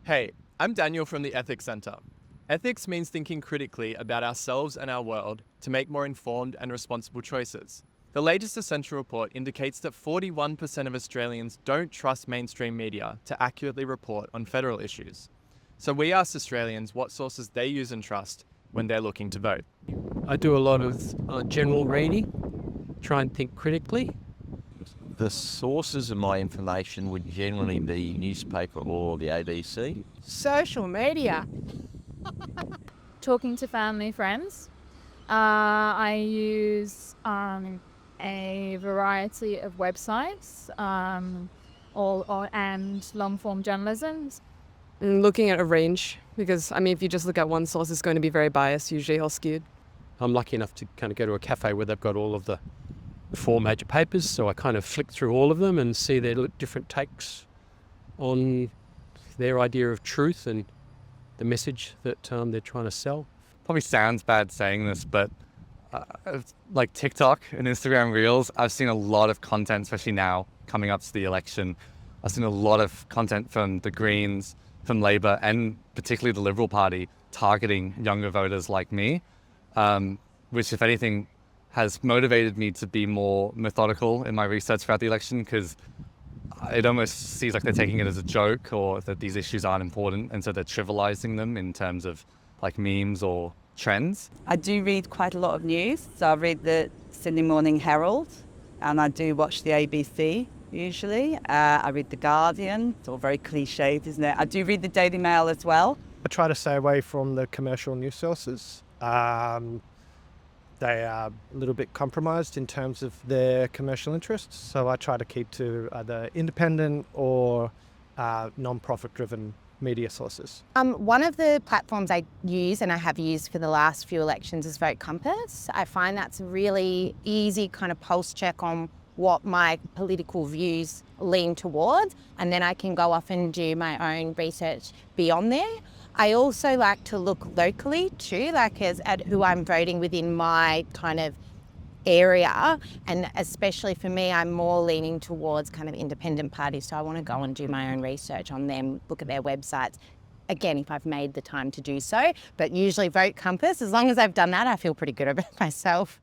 Hey, I'm Daniel from the Ethics Centre. Ethics means thinking critically about ourselves and our world to make more informed and responsible choices. The latest Essential report indicates that 41% of Australians don't trust mainstream media to accurately report on federal issues. So we asked Australians what sources they use and trust when they're looking to vote. I do a lot of general reading, try and think critically. The sources of my information would generally be newspaper or the ABC. Social media. Talking to family, friends. I use a variety of websites and long-form journalism. Looking at a range, because if you just look at one source, it's going to be very biased usually or skewed. I'm lucky enough to kind of go to a cafe where they've got all of the four major papers, so I kind of flick through all of them and see their different takes on their idea of truth and the message that they're trying to sell. Probably sounds bad saying this, but like TikTok and Instagram Reels, I've seen a lot of content, especially now coming up to the election. I've seen a lot of content from the Greens, from Labor, and particularly the Liberal Party targeting younger voters like me, which, if anything, has motivated me to be more methodical in my research throughout the election, because it almost seems like they're taking it as a joke or that these issues aren't important, and so they're trivializing them in terms of like memes or trends. I do read quite a lot of news. So I read the Sydney Morning Herald and I do watch the ABC usually. I read The Guardian. It's all very cliched, isn't it? I do read the Daily Mail as well. I try to stay away from the commercial news sources. They are a little bit compromised in terms of their commercial interests. So I try to keep to either independent or non-profit driven media sources. One of the platforms I use and I have used for the last few elections is Vote Compass. I find that's a really easy kind of pulse check on what my political views lean towards, and then I can go off and do my own research beyond there. I also like to look locally too, like at who I'm voting within my kind of area, and especially for me, I'm more leaning towards kind of independent parties, so I want to go and do my own research on them, look at their websites, again, if I've made the time to do so. But usually Vote Compass, as long as I've done that, I feel pretty good about myself.